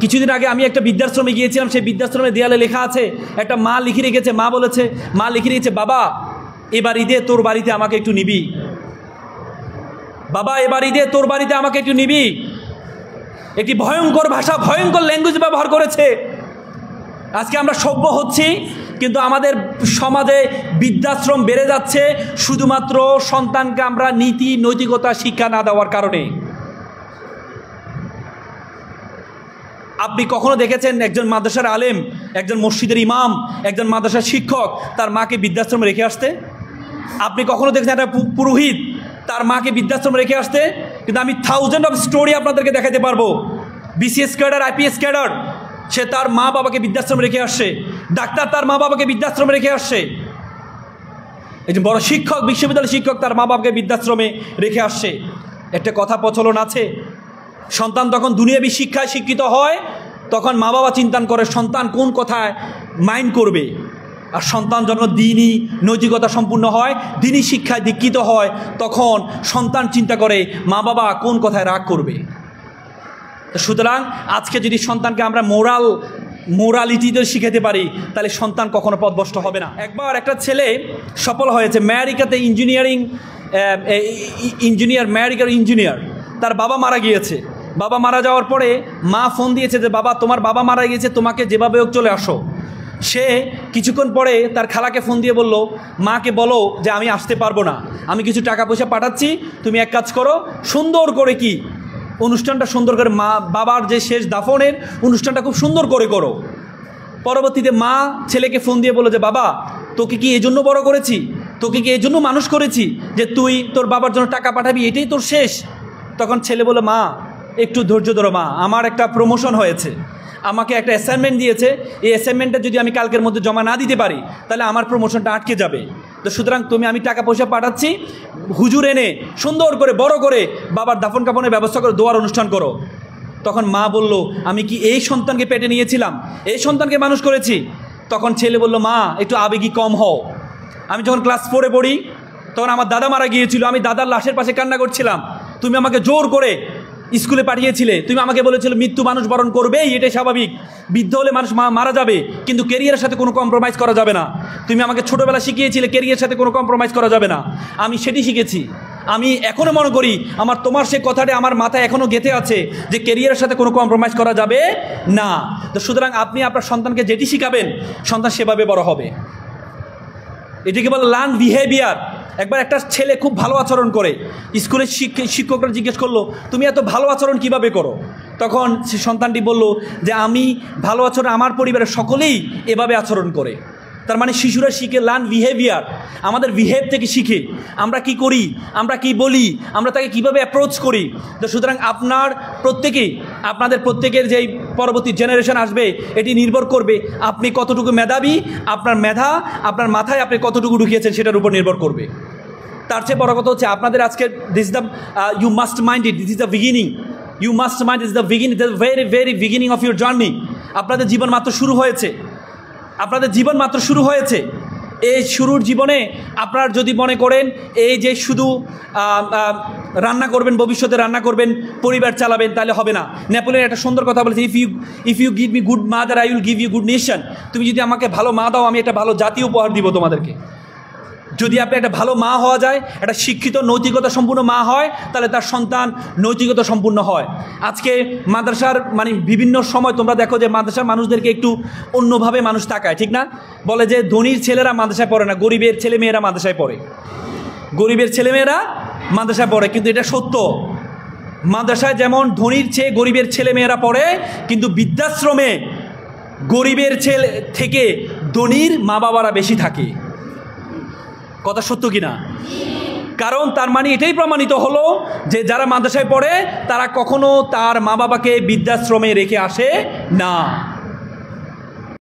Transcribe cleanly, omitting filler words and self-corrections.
কিছুদিন আগে আমি একটা বৃদ্ধাশ্রমে গিয়েছিলাম, সেই বৃদ্ধাশ্রমের দেয়ালে লেখা আছে, একটা মা লিখে রেখেছে, মা লিখে রেখেছে, বাবা এবার ঈদে তোর বাড়িতে আমাকে একটু নিবি, বাবা এবার ঈদে তোর বাড়িতে আমাকে একটু নিবি। একটি ভয়ঙ্কর ভাষা, ভয়ঙ্কর ল্যাঙ্গুয়েজ ব্যবহার করেছে। আজকে আমরা সভ্য হচ্ছি, কিন্তু আমাদের সমাজে বৃদ্ধাশ্রম বেড়ে যাচ্ছে শুধুমাত্র সন্তানকে আমরা নীতি নৈতিকতা শিক্ষা না দেওয়ার কারণে। আপনি কখনো দেখেছেন একজন মাদ্রাসার আলেম, একজন মসজিদের ইমাম, একজন মাদ্রাসার শিক্ষক তার মাকে বৃদ্ধাশ্রমে রেখে আসতে? আপনি কখনো দেখেছেন একটা পুরোহিত তার মাকে বৃদ্ধাশ্রমে রেখে আসতে? কিন্তু আমি থাউজেন্ড অফ স্টোরি আপনাদেরকে দেখাতে পারবো। বিসিএস ক্যাডার, আইপিএস ক্যাডার, সে তার মা বাবাকে বৃদ্ধাশ্রমে রেখে আসছে। ডাক্তার তার মা বাবাকে বৃদ্ধাশ্রমে রেখে আসছে। একজন বড় শিক্ষক, বিশ্ববিদ্যালয়ের শিক্ষক তার মা বাবাকে বৃদ্ধাশ্রমে রেখে আসছে। একটা কথা প্রচলন আছে, সন্তান তখন দুনিয়াবী শিক্ষায় শিক্ষিত হয়, তখন মা বাবা চিন্তা করে সন্তান কোন কথায় মাইন্ড করবে। আর সন্তান যখন দ্বীনি নৈতিকতা সম্পূর্ণ হয়, দ্বীনি শিক্ষায় দীক্ষিত হয়, তখন সন্তান চিন্তা করে মা বাবা কোন কথায় রাগ করবে। সুতরাং আজকে যদি সন্তানকে আমরা মোরালিটিতে শিখাতে পারি, তাহলে সন্তান কখনো পথভ্রষ্ট হবে না। একবার একটা ছেলে সফল হয়েছে আমেরিকাতে, ইঞ্জিনিয়ার। তার বাবা মারা গিয়েছে। বাবা মারা যাওয়ার পরে মা ফোন দিয়েছে যে বাবা তোমার বাবা মারা গিয়েছে, তোমাকে যেভাবে হোক চলে আসো। সে কিছুক্ষণ পরে তার খালাকে ফোন দিয়ে বলল, মাকে বলো যে আমি আসতে পারবো না, আমি কিছু টাকা পয়সা পাঠাচ্ছি, তুমি এক কাজ করো, সুন্দর করে কি অনুষ্ঠানটা সুন্দর করে, মা বাবার যে শেষ দাফনের অনুষ্ঠানটা খুব সুন্দর করে করো। পরবর্তীতে মা ছেলেকে ফোন দিয়ে বলল যে বাবা তোকে কি এই জন্য বড় করেছি, তোকে কি এই জন্য মানুষ করেছি যে তুই তোর বাবার জন্য টাকা পাঠাবি, এটাই তোর শেষ? তখন ছেলে বলে, মা একটু ধৈর্য ধরো মা, আমার একটা প্রমোশন হয়েছে, আমাকে একটা অ্যাসাইনমেন্ট দিয়েছে, এই অ্যাসাইনমেন্টটা যদি আমি কালকের মধ্যে জমা না দিতে পারি তাহলে আমার প্রমোশনটা আটকে যাবে। তো সুতরাং আমি টাকা পয়সা পাঠাচ্ছি, হুজুর এনে সুন্দর করে বড় করে বাবার দাফন কাফনের ব্যবস্থা করে দোয়ার অনুষ্ঠান করো। তখন মা বলল, আমি কি এই সন্তানকে পেটে নিয়েছিলাম, এই সন্তানকে মানুষ করেছি? তখন ছেলে বলল, মা একটু আবেগী কম হও। আমি যখন ক্লাস 4-এ পড়ি তখন আমার দাদা মারা গিয়েছিল, আমি দাদার লাশের পাশে কান্না করছিলাম, তুমি আমাকে জোর করে স্কুলে পাঠিয়েছিলে, তুমি আমাকে বলেছিলে মৃত্যু মানুষ বরণ করবেই, এটাই স্বাভাবিক, বৃদ্ধ হলে মানুষ মারা যাবে, কিন্তু ক্যারিয়ারের সাথে কোনো কম্প্রোমাইজ করা যাবে না। তুমি আমাকে ছোটোবেলা শিখিয়েছিলে ক্যারিয়ারের সাথে কোনো কম্প্রোমাইজ করা যাবে না, আমি সেটি শিখেছি। আমি এখনও মনে করি তোমার সে কথাটা আমার মাথায় এখনও গেঁথে আছে যে ক্যারিয়ারের সাথে কোনো কম্প্রোমাইজ করা যাবে না। তো সুতরাং আপনি আপনার সন্তানকে যেটি শিখাবেন সন্তান সেভাবে বড় হবে। এটিকে বলে লার্ন বিহেভিয়ার। একবার একটা ছেলে খুব ভালো আচরণ করে, স্কুলের শিক্ষকরা জিজ্ঞেস করলো তুমি এত ভালো আচরণ কিভাবে করো? তখন সে সন্তানটি বলল যে আমি ভালো আচরণ, আমার পরিবারের সকলেই এভাবে আচরণ করে। তার মানে শিশুরা শিখে লার্ন বিহেভিয়ার, আমাদের বিহেভ থেকে শিখে, আমরা কি করি, আমরা কি বলি, আমরা তাকে কিভাবে অ্যাপ্রোচ করি। তো সুতরাং আপনাদের প্রত্যেকের যেই পরবর্তী জেনারেশন আসবে এটি নির্ভর করবে আপনি কতটুকু মেধাবী, আপনার মেধা আপনার মাথায় আপনি কতটুকু ঢুকিয়েছেন সেটার উপর নির্ভর করবে। তার চেয়ে বড় কথা হচ্ছে আপনাদের আজকে you must mind it, this is the beginning, you must mind is the beginning, the very very beginning of your journey. আপনাদের জীবন মাত্র শুরু হয়েছে, এই শুরুর জীবনে আপনার যদি মনে করেন এই যে শুধু রান্না করবেন, ভবিষ্যতে রান্না করবেন, পরিবার চালাবেন, তাহলে হবে না। নেপোলিয়ন একটা সুন্দর কথা বলেছে, if you give me good mother I will give you good nation. তুমি যদি আমাকে ভালো মা দাও আমি একটা ভালো জাতি উপহার দিব তোমাদেরকে। যদি আপনি একটা ভালো মা হওয়া যায়, একটা শিক্ষিত নৈতিকতা সম্পূর্ণ মা হয়, তাহলে তার সন্তান নৈতিকতা সম্পূর্ণ হয়। আজকে মাদ্রাসার বিভিন্ন সময় তোমরা দেখো যে মাদ্রাসার মানুষদেরকে একটু অন্যভাবে মানুষ তাকায়, ঠিক না? বলে যে ধনীর ছেলেরা মাদ্রাসায় পড়ে না, গরিবের ছেলেমেয়েরা মাদ্রাসায় পড়ে, কিন্তু এটা সত্য। মাদ্রাসায় যেমন ধনীর চেয়ে গরিবের ছেলেমেয়েরা পড়ে, কিন্তু বৃদ্ধাশ্রমে গরিবের ছেলে থেকে ধনীর মা বাবারা বেশি থাকে। কথা সত্য কিনা? কারণ তার মানে এটাই প্রমাণিত হলো যে যারা মাদ্রাসায় পড়ে তারা কখনো তার মা বাবাকে বৃদ্ধাশ্রমে রেখে আসে না।